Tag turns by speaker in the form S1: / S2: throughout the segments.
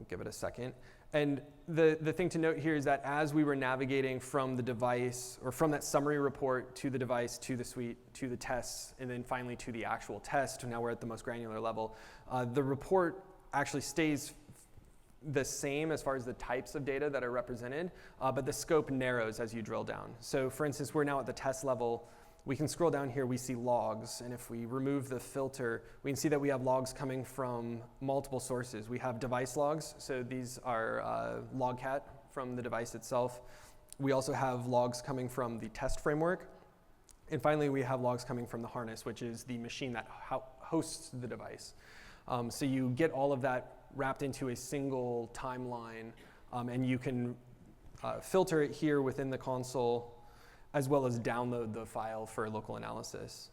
S1: I'll give it a second. And the thing to note here is that as we were navigating from the device, or from that summary report to the device, to the suite, to the tests, and then finally to the actual test, now we're at the most granular level, the report actually stays the same as far as the types of data that are represented, but the scope narrows as you drill down. So for instance, we're now at the test level. We can scroll down here, we see logs, and if we remove the filter, we can see that we have logs coming from multiple sources. We have device logs, so these are Logcat from the device itself. We also have logs coming from the test framework. And finally, we have logs coming from the harness, which is the machine that hosts the device. So you get all of that wrapped into a single timeline, and you can filter it here within the console, as well as download the file for local analysis.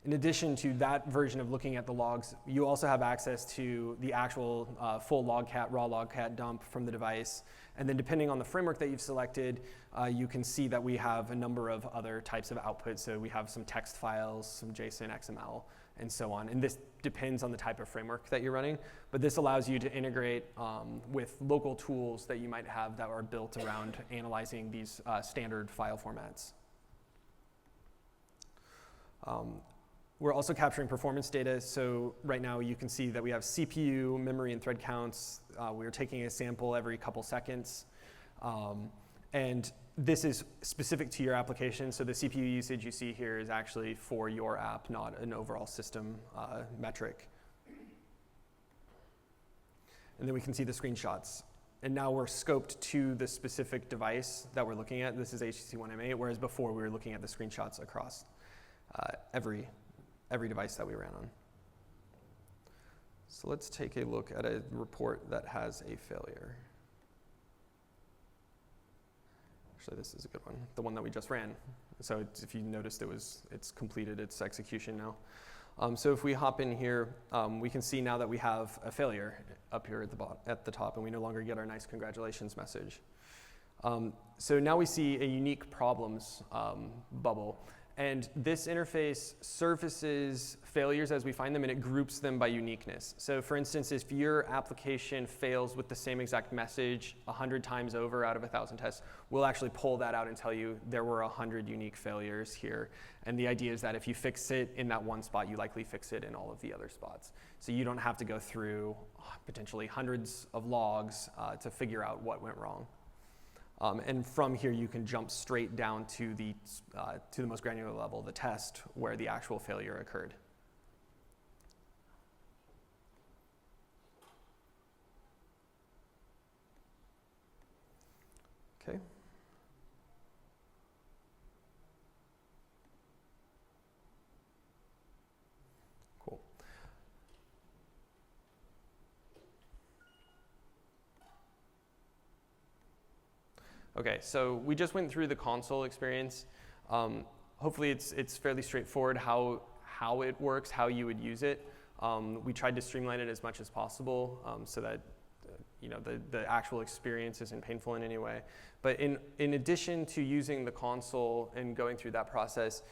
S1: In addition to that version of looking at the logs, you also have access to the actual full Logcat, raw Logcat dump from the device. And then depending on the framework that you've selected, you can see that we have a number of other types of outputs. So we have some text files, some JSON, XML, and so on. And this depends on the type of framework that you're running. But this allows you to integrate with local tools that you might have that are built around analyzing these standard file formats. We're also capturing performance data. So right now you can see that we have CPU, memory, and thread counts. We're taking a sample every couple seconds. And this is specific to your application. So the CPU usage you see here is actually for your app, not an overall system metric. And then we can see the screenshots. And now we're scoped to the specific device that we're looking at. This is HTC One M8, whereas before we were looking at the screenshots across every device that we ran on. So let's take a look at a report that has a failure. Actually, this is a good one, the one that we just ran. So if you noticed, it's completed its execution now. So if we hop in here, we can see now that we have a failure up here at the top, and we no longer get our nice congratulations message. So now we see a unique problems bubble. And this interface surfaces failures as we find them, and it groups them by uniqueness. So for instance, if your application fails with the same exact message 100 times over out of 1,000 tests, we'll actually pull that out and tell you there were 100 unique failures here. And the idea is that if you fix it in that one spot, you likely fix it in all of the other spots. So you don't have to go through potentially hundreds of logs to figure out what went wrong. And from here, you can jump straight down to the most granular level, the test, where the actual failure occurred. Okay. Cool. Okay, so we just went through the console experience. Hopefully it's fairly straightforward how it works, how you would use it. We tried to streamline it as much as possible so that the actual experience isn't painful in any way. But in addition to using the console and going through that process,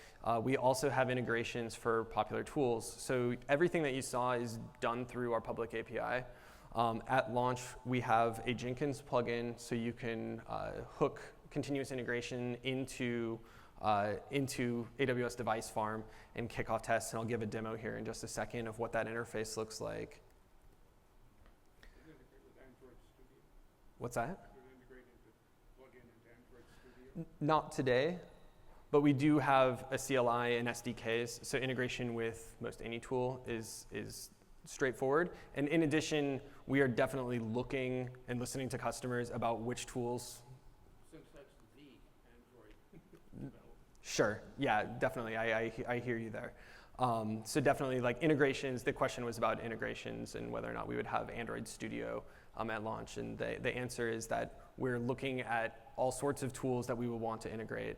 S1: we also have integrations for popular tools. So everything that you saw is done through our public API. At launch, we have a Jenkins plugin, so you can hook continuous integration into AWS Device Farm and kick off tests. And I'll give a demo here in just a second of what that interface looks like. What's that? Not today, but we do have a CLI and SDKs, so integration with most any tool is straightforward. And in addition, we are definitely looking and listening to customers about which tools.
S2: Since that's the Android.
S1: Sure, yeah, definitely, I hear you there. So definitely like integrations, the question was about integrations and whether or not we would have Android Studio at launch. And the answer is that we're looking at all sorts of tools that we would want to integrate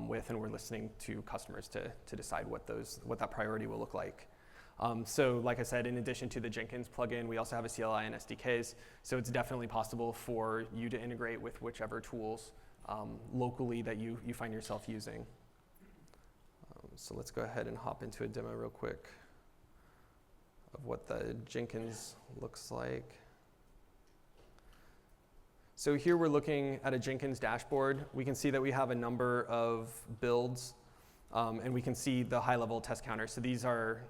S1: with, and we're listening to customers to decide what that priority will look like. So like I said, in addition to the Jenkins plugin, we also have a CLI and SDKs. So it's definitely possible for you to integrate with whichever tools locally that you find yourself using. So let's go ahead and hop into a demo real quick of what the Jenkins looks like. So here we're looking at a Jenkins dashboard. We can see that we have a number of builds, and we can see the high-level test counters. So these are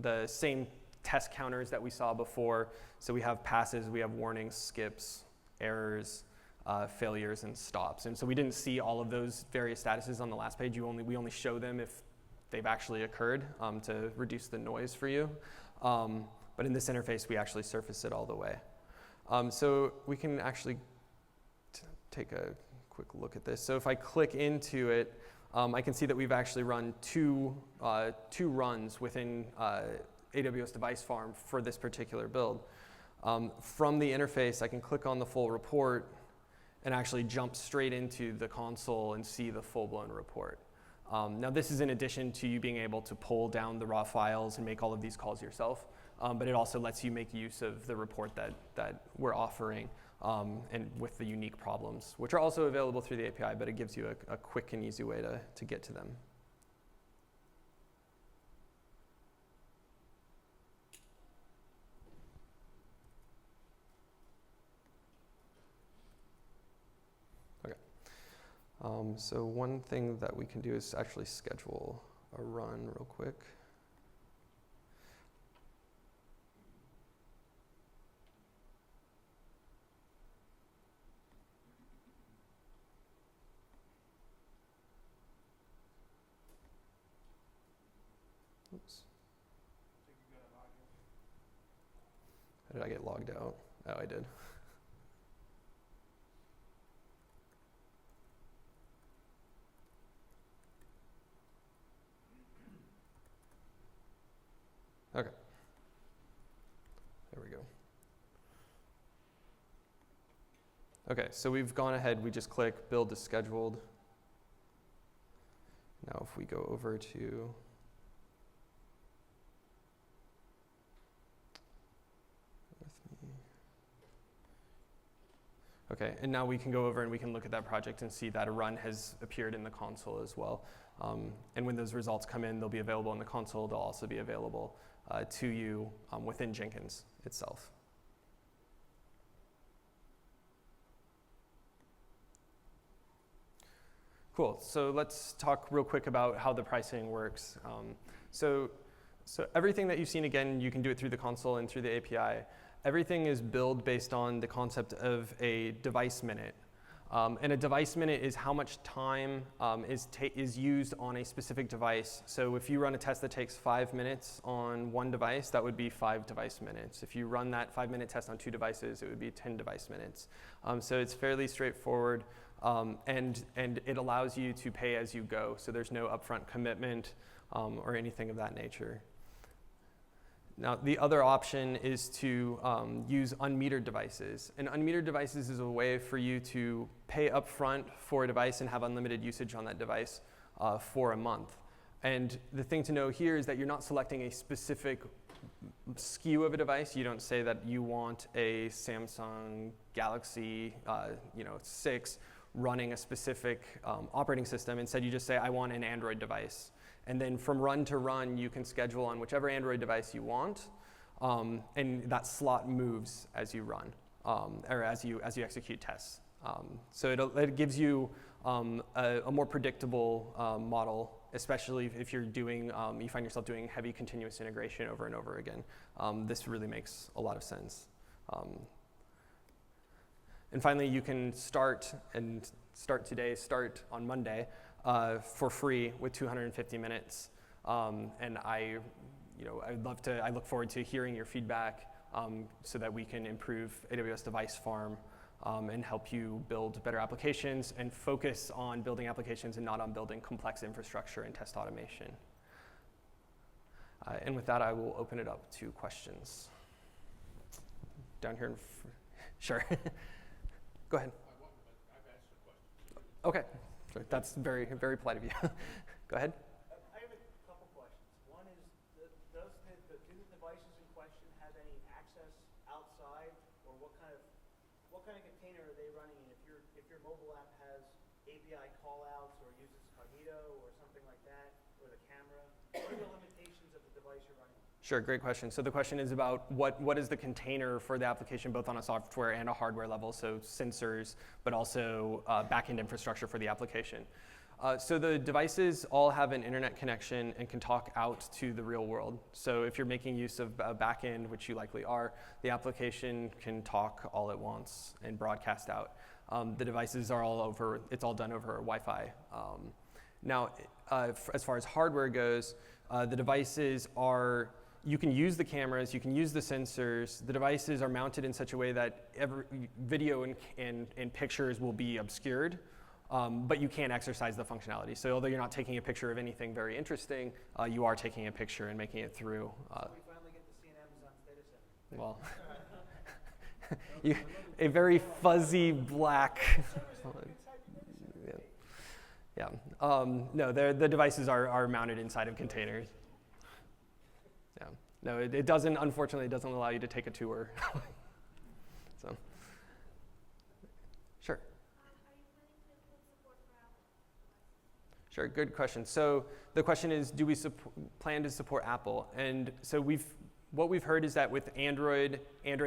S1: the same test counters that we saw before. So we have passes, we have warnings, skips, errors, failures, and stops. And so we didn't see all of those various statuses on the last page. We only show them if they've actually occurred to reduce the noise for you. But in this interface, we actually surface it all the way. So we can actually take a quick look at this. So if I click into it, I can see that we've actually run two runs within AWS Device Farm for this particular build. From the interface, I can click on the full report and actually jump straight into the console and see the full-blown report. Now this is in addition to you being able to pull down the raw files and make all of these calls yourself, but it also lets you make use of the report that we're offering and with the unique problems, which are also available through the API, but it gives you a quick and easy way to get to them. So one thing that we can do is actually schedule a run real quick. Oops. How did I get logged out? Oh, I did. Okay. There we go. Okay, so we've gone ahead, we just click build is scheduled. Now if we go over to okay, and now we can go over and we can look at that project and see that a run has appeared in the console as well. And when those results come in, they'll be available in the console. They'll also be available to you within Jenkins itself. Cool, so let's talk real quick about how the pricing works. So everything that you've seen, again, you can do it through the console and through the API. Everything is billed based on the concept of a device minute. And a device minute is how much time is used on a specific device. So if you run a test that takes 5 minutes on one device, that would be 5 device minutes. If you run that 5-minute test on 2 devices, it would be 10 device minutes. So it's fairly straightforward, and it allows you to pay as you go. So there's no upfront commitment or anything of that nature. Now, the other option is to use unmetered devices. And unmetered devices is a way for you to pay upfront for a device and have unlimited usage on that device for a month. And the thing to know here is that you're not selecting a specific SKU of a device. You don't say that you want a Samsung Galaxy 6 running a specific operating system. Instead, you just say, I want an Android device. And then from run to run, you can schedule on whichever Android device you want, and that slot moves as you run, or as you execute tests. So it gives you a more predictable model, especially if you're doing, you find yourself doing heavy continuous integration over and over again. This really makes a lot of sense. And finally, you can start on Monday, for free with 250 minutes. And I look forward to hearing your feedback so that we can improve AWS Device Farm and help you build better applications and focus on building applications and not on building complex infrastructure and test automation. And with that, I will open it up to questions. Down here, sure. Go ahead.
S2: I've asked a question.
S1: Okay. That's very, very polite of you. Go ahead.
S3: I have a couple questions. One is, do the devices in question have any access outside, or what kind of container are they running in? If your mobile app has API callouts or uses Cognito or something like that, or the camera, what are the limitations of the device you're running on?
S1: Sure, great question. So the question is about what is the container for the application, both on a software and a hardware level, so sensors, but also backend infrastructure for the application. So the devices all have an internet connection and can talk out to the real world. So if you're making use of a backend, which you likely are, the application can talk all at once and broadcast out. The devices are all over, it's all done over Wi-Fi. Now, as far as hardware goes, the devices are, you can use the cameras, you can use the sensors. The devices are mounted in such a way that every video and pictures will be obscured, but you can't exercise the functionality. So although you're not taking a picture of anything very interesting, you are taking a picture and making it through.
S3: So we finally get to see an Amazon's data center.
S1: Well, a very fuzzy black. Yeah. No, the devices are mounted inside of containers. Yeah. No, it doesn't. Unfortunately, it doesn't allow you to take a tour. So. Sure.
S4: Are you planning to put support for Apple devices?
S1: Sure. Good question. So the question is, do we plan to support Apple? And so what we've heard is that with Android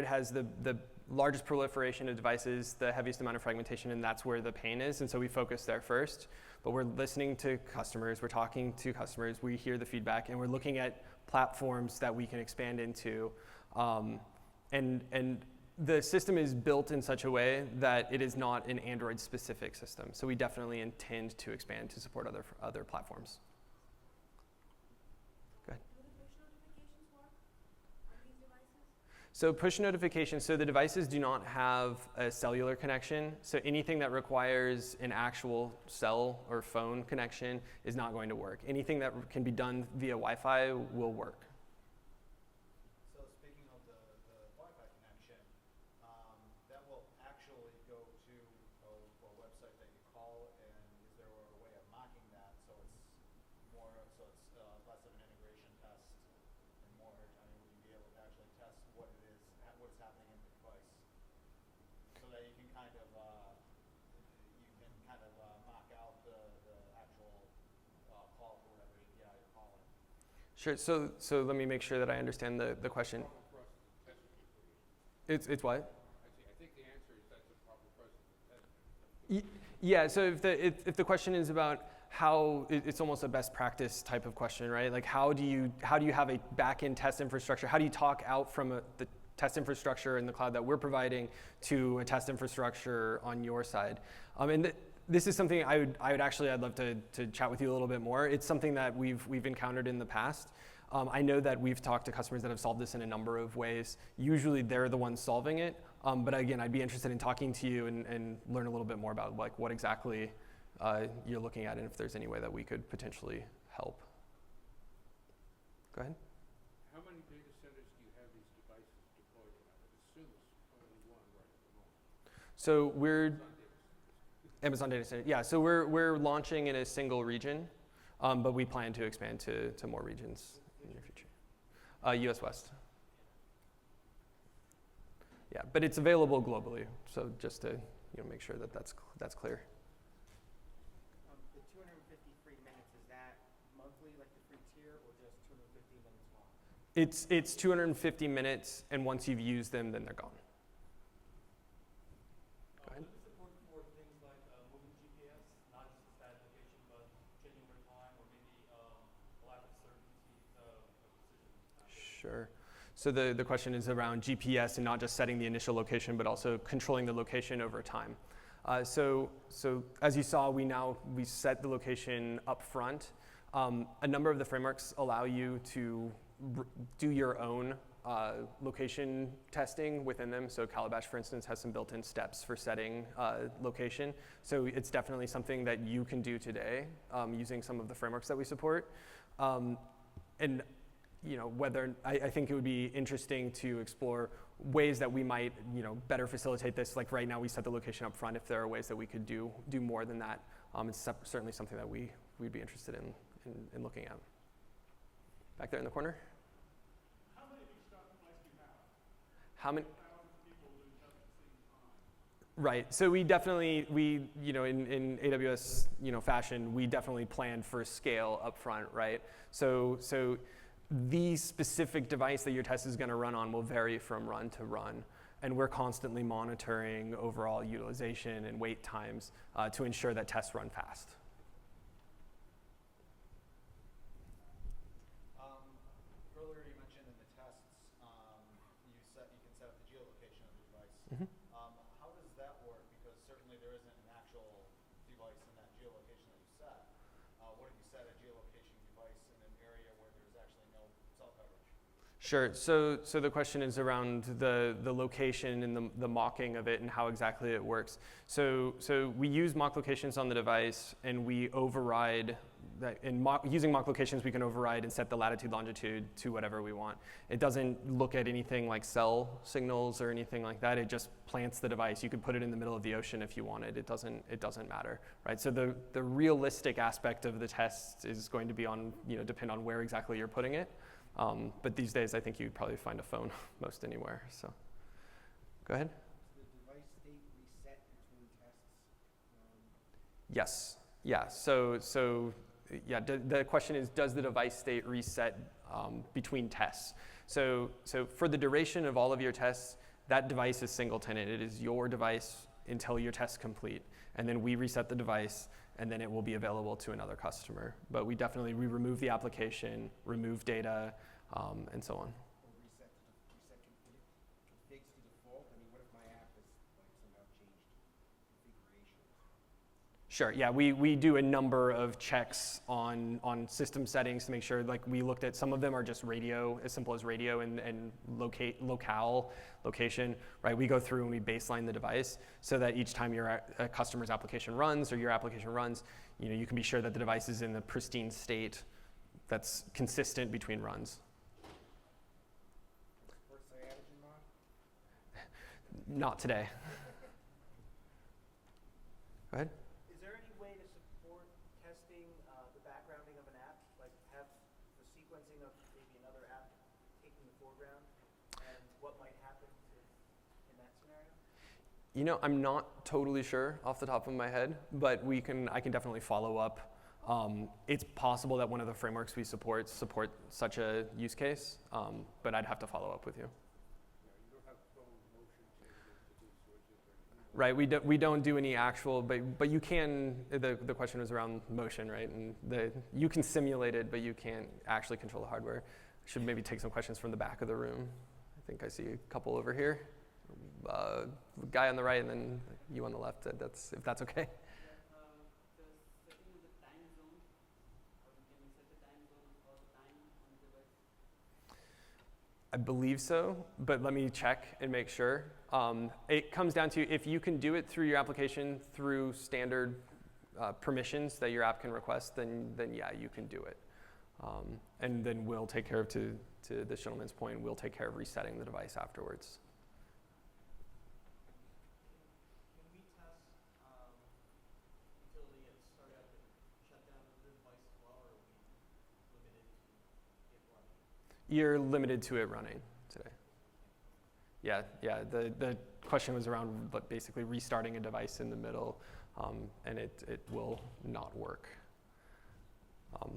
S1: has the largest proliferation of devices, the heaviest amount of fragmentation, and that's where the pain is. And so we focus there first. But we're listening to customers, we're talking to customers, we hear the feedback, and we're looking at platforms that we can expand into. And the system is built in such a way that it is not an Android-specific system. So we definitely intend to expand to support other platforms. Go ahead.
S4: Do the push notifications work on these devices?
S1: So push notifications, so the devices do not have a cellular connection. So anything that requires an actual cell or phone connection is not going to work. Anything that can be done via Wi-Fi will work.
S5: So speaking of the Wi-Fi connection, that will actually go to a website that you call, and is there a way of mocking that so it's less of an integration test and more, I mean, would you be able to actually test what's happening in the device so that you can kind of mock out the actual call for whatever API you're calling?
S1: Sure, so let me make sure that I understand the question. It's what?
S2: I think the answer is that's a proper process of testing.
S1: Yeah, so if the question is about how, it's almost a best practice type of question, right? Like how do you have a back-end test infrastructure? How do you talk out from the test infrastructure in the cloud that we're providing to a test infrastructure on your side? This is something I'd love to chat with you a little bit more. It's something that we've encountered in the past. I know that we've talked to customers that have solved this in a number of ways. Usually they're the ones solving it. But again, I'd be interested in talking to you and learn a little bit more about like what exactly you're looking at and if there's any way that we could potentially help. Go ahead.
S2: How many data centers do you have these devices deployed in? I would assume it's only one right at the moment.
S1: So we're Amazon Data Center. Yeah, so we're launching in a single region, but we plan to expand to more regions in the future. US West. Yeah, but it's available globally. So just to make sure that that's clear.
S3: The 250 free minutes, is that monthly, like the free tier, or just 250 minutes long?
S1: It's 250 minutes, and once you've used them, then they're gone. Go ahead.
S6: Does it support for things like moving GPS, not just a static location, but changing over time, or maybe lack of certainty of precision?
S1: Sure. So the question is around GPS and not just setting the initial location, but also controlling the location over time. So as you saw, we set the location up front. A number of the frameworks allow you to do your own location testing within them. So Calabash, for instance, has some built-in steps for setting location. So it's definitely something that you can do today using some of the frameworks that we support. And whether I think it would be interesting to explore ways that we might, better facilitate this. Like right now, we set the location up front. If there are ways that we could do more than that, it's certainly something that we'd be interested in looking at. Back there in the corner.
S2: How many of these devices do you have?
S1: How many?
S2: Thousands of people doing tests at the same time.
S1: Right. So we definitely in AWS fashion, we definitely plan for scale up front, right? So the specific device that your test is going to run on will vary from run to run. And we're constantly monitoring overall utilization and wait times to ensure that tests run fast.
S5: Earlier you mentioned in the tests, you can set up the geolocation of the device.
S1: Mm-hmm.
S5: How does that work? Because certainly there isn't an actual device in that geolocation that you set. What if you set a geolocation device in an area where there's actually no cell coverage?
S1: Sure. So the question is around the location and the mocking of it and how exactly it works. So we use mock locations on the device, and we override that. Using mock locations, we can override and set the latitude, longitude to whatever we want. It doesn't look at anything like cell signals or anything like that. It just plants the device. You could put it in the middle of the ocean if you wanted. It doesn't matter, right? So the realistic aspect of the test is going to be depend on where exactly you're putting it. But these days, I think you'd probably find a phone most anywhere. So, go ahead.
S7: Does the device state reset between tests?
S1: Yes. Yeah. So yeah. The question is, does the device state reset between tests? So for the duration of all of your tests, that device is single tenant. It is your device until your tests complete, and then we reset the device, and then it will be available to another customer. But we remove the application, remove data, and so on.
S7: Or reset configs to default? I mean, what if my app is somehow changed configuration?
S1: Sure, yeah, we do a number of checks on system settings to make sure, we looked at, some of them are just radio, as simple as radio and locale location, right? We go through and we baseline the device so that each time your customer's application runs or your application runs, you can be sure that the device is in the pristine state that's consistent between runs.
S7: Support cyanogen mod?
S1: Not today. Go ahead.
S3: Is there any way to support testing the backgrounding of an app? Like have the sequencing of maybe another app taking the foreground, and what might happen in that scenario?
S1: I'm not totally sure off the top of my head, but I can definitely follow up. It's possible that one of the frameworks we support such a use case, but I'd have to follow up with you.
S2: Yeah, you don't have phone motion changes to do switches or anything.
S1: Right, we don't do any actual, but you can, the question was around motion, right? And you can simulate it, but you can't actually control the hardware. Should maybe take some questions from the back of the room. I think I see a couple over here. Guy on the right and then you on the left, if that's okay.
S6: The setting of the time zone, can you set the time zone or the time on the device?
S1: I believe so, but let me check and make sure. It comes down to if you can do it through your application through standard permissions that your app can request, then yeah, you can do it. And then we'll take care of, to this gentleman's point, we'll take care of resetting the device afterwards.
S3: Can we test until they get started up and shut down the device as well, or are we limited to it running?
S1: You're limited to it running today. Yeah. The question was around basically restarting a device in the middle, and it will not work.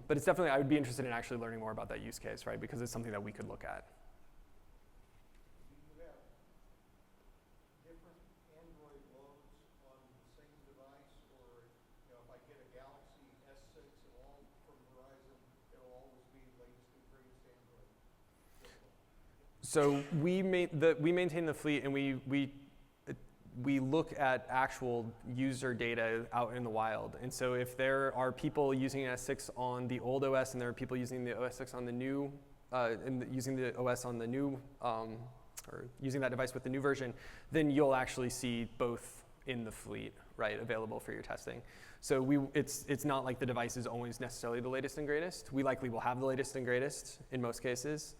S1: But it's definitely, I would be interested in actually learning more about that use case, right? Because it's something that we could look at.
S2: Do you have different Android loads on the same device, or if I get a Galaxy S6 from Verizon, it'll always be latest and greatest Android?
S1: So we maintain the fleet, and we look at actual user data out in the wild. And so if there are people using S6 on the old OS and there are people using the OS 6 on the new, using the OS on the new, or using that device with the new version, then you'll actually see both in the fleet, right, available for your testing. So it's not like the device is always necessarily the latest and greatest. We likely will have the latest and greatest in most cases.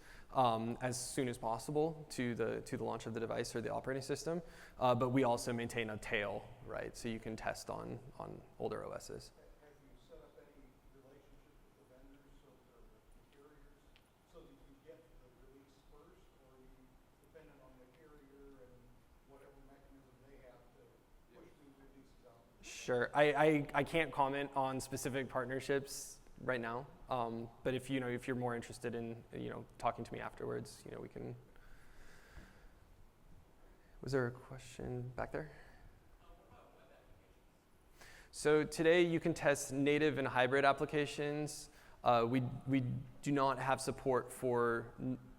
S1: As soon as possible to the launch of the device or the operating system, but we also maintain a tail, right? So you can test on older OSs.
S2: Have you set up any relationship with the vendors or the carriers so that you get the release first, or are you dependent on the carrier and whatever mechanism they have to push these releases out?
S1: Sure, I can't comment on specific partnerships right now. But if you're more interested in talking to me afterwards, we can. Was there a question back there? So today you can test native and hybrid applications. We do not have support for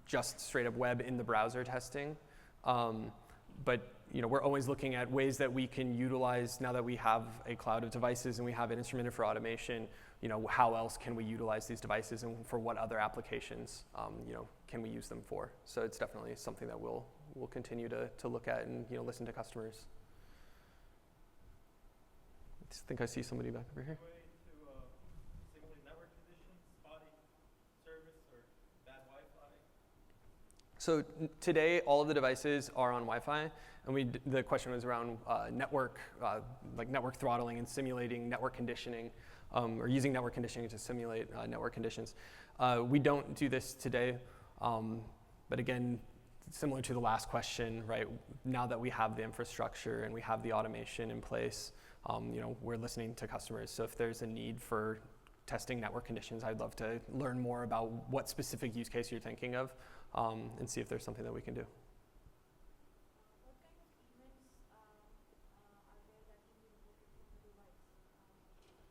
S1: just straight up web in the browser testing, but we're always looking at ways that we can utilize, now that we have a cloud of devices and we have it instrumented for automation, how else can we utilize these devices and for what other applications can we use them for? So it's definitely something that we'll continue to look at and listen to customers. I think I see somebody back over here.
S6: Way to simulate network conditions, spotty service, or bad Wi-Fi?
S1: So today, all of the devices are on Wi-Fi, and the question was around network, like network throttling and simulating network conditioning, or using network conditioning to simulate network conditions. We don't do this today, but again, similar to the last question, right? Now that we have the infrastructure and we have the automation in place, we're listening to customers. So if there's a need for testing network conditions, I'd love to learn more about what specific use case you're thinking of, and see if there's something that we can do.
S4: What kind of events are there that can be reported from the device?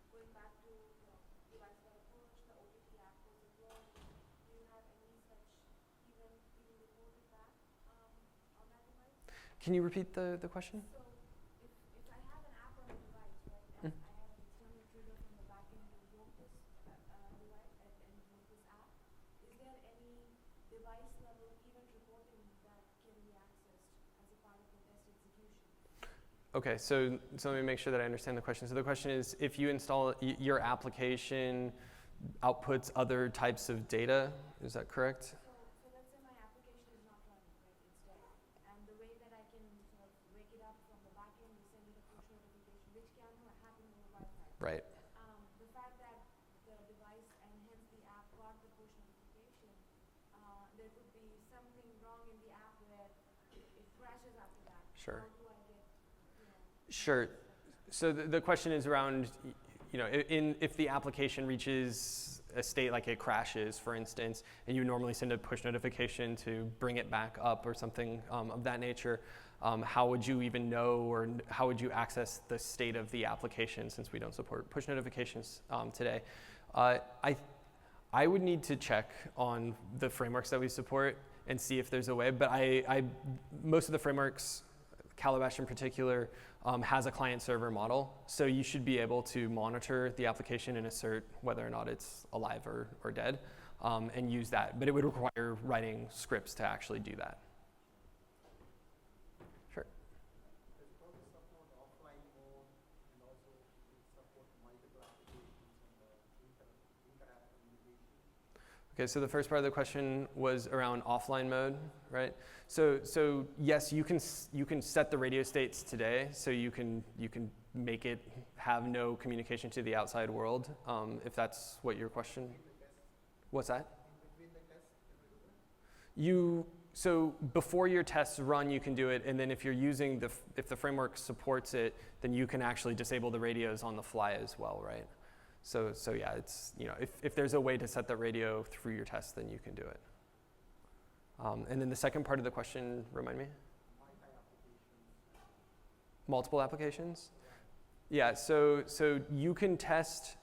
S4: Going back to the device got approach, the OTT app was involved. Do you have any such event being reported back on that device?
S1: Can you repeat the question?
S4: So if I have an app on the device, right, and I have an external trigger from the backend to invoke this device and invoke this app, is there any device level event reporting that can be accessed as a part of the test execution?
S1: Okay, so let me make sure that I understand the question. So the question is, if you install your application outputs other types of data, is that correct?
S4: So let's say my application is not running, right? It's dead. And the way that I can sort of wake it up from the backend is send it a push notification, which can happen over Wi-Fi.
S1: Right.
S4: The fact that the device and hence the app got the push notification, there could be something wrong in the app where it crashes after that.
S1: Sure.
S4: How do I get,
S1: Sure. So the question is around, if the application reaches a state like it crashes, for instance, and you normally send a push notification to bring it back up or something of that nature, how would you even know, or how would you access the state of the application, since we don't support push notifications today? I would need to check on the frameworks that we support and see if there's a way, but most of the frameworks, Calabash in particular, has a client-server model, so you should be able to monitor the application and assert whether or not it's alive or dead, and use that. But it would require writing scripts to actually do that. Sure.
S2: Does it also support offline mode and also support multiple applications and inter-app communication?
S1: Okay, so the first part of the question was around offline mode, right? So yes, you can set the radio states today, so you can make it have no communication to the outside world, if that's what your question. What's that?
S2: In between the tests, can we do that?
S1: So before your tests run, you can do it, and then if you're using if the framework supports it, then you can actually disable the radios on the fly as well, right? So yeah, it's if there's a way to set the radio through your test, then you can do it. And then the second part of the question, remind me. Multiple applications. Yeah. So you can test.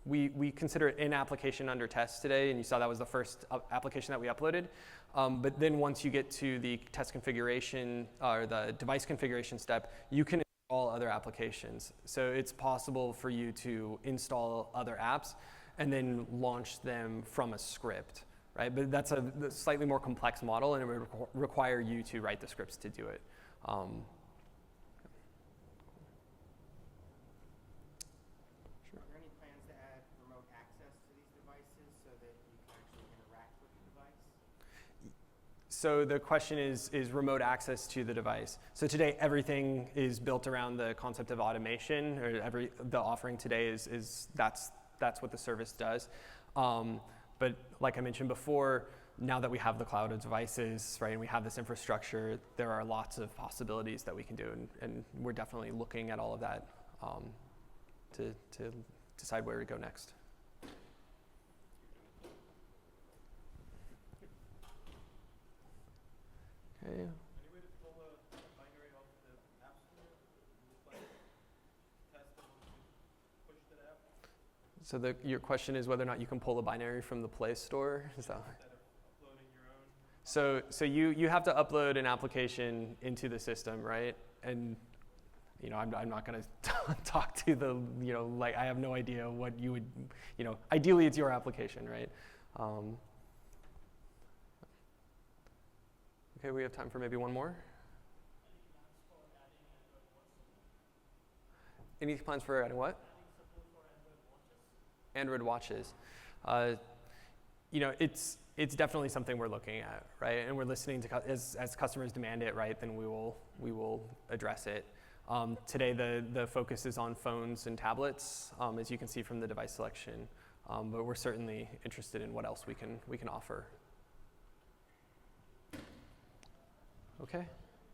S1: We consider it an application under test today, and you saw that was the first application that we uploaded. But then once you get to the test configuration or the device configuration step, you can install other applications. So it's possible for you to install other apps and then launch them from a script, right? But that's a slightly more complex model, and it would require you to write the scripts to do it.
S7: Are there any plans to add remote access to these devices so that you can actually interact with the device?
S1: So the question is remote access to the device. So today everything is built around the concept of automation, or the offering today is that's what the service does. But like I mentioned before, now that we have the cloud of devices, right, and we have this infrastructure, there are lots of possibilities that we can do, and we're definitely looking at all of that to decide where to go next. Okay.
S6: Any way to pull a binary off the App Store? Like, test it and push to the app?
S1: So your question is whether or not you can pull a binary from the Play Store? Is that?
S6: Instead of uploading your own?
S1: So you have to upload an application into the system, right? And I'm not going to talk to the, like I have no idea what you would, ideally it's your application, right? Okay, we have time for maybe one more. Any plans for adding what? Android watches. It's definitely something we're looking at, right? And we're listening to as customers demand it, right? Then we will address it. Today the focus is on phones and tablets, as you can see from the device selection. But we're certainly interested in what else we can offer. Okay.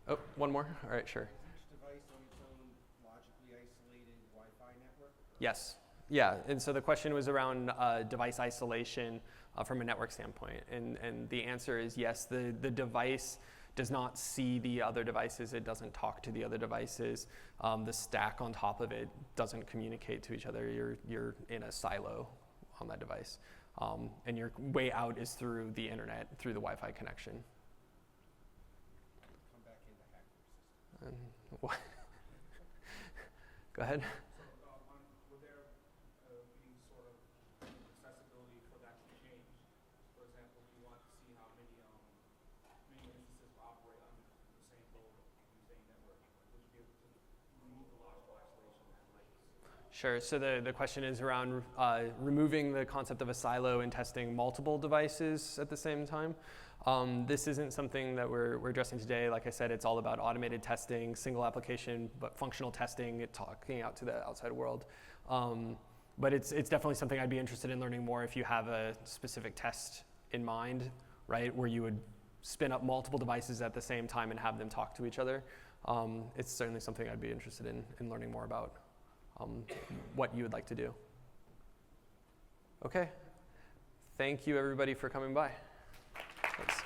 S1: Oh, one more. All right, sure.
S7: Is each device on its own logically isolated Wi-Fi network?
S1: Yes. Yeah. And so the question was around device isolation from a network standpoint, and the answer is yes. The device does not see the other devices. It doesn't talk to the other devices. The stack on top of it doesn't communicate to each other. You're in a silo on that device, and your way out is through the internet, through the Wi-Fi connection.
S7: Come back in to hack your system.
S1: And what? Go ahead.
S6: Would there be sort of accessibility for that to change? For example, you want to see how many instances operate on the same load on the same network. Would you be able to remove the logical isolation and like?
S1: Sure. So the question is around removing the concept of a silo and testing multiple devices at the same time. This isn't something that we're addressing today. Like I said, it's all about automated testing, single application, but functional testing, talking out to the outside world. But it's definitely something I'd be interested in learning more if you have a specific test in mind, right, where you would spin up multiple devices at the same time and have them talk to each other. It's certainly something I'd be interested in learning more about, what you would like to do. Okay. Thank you, everybody, for coming by. Thanks.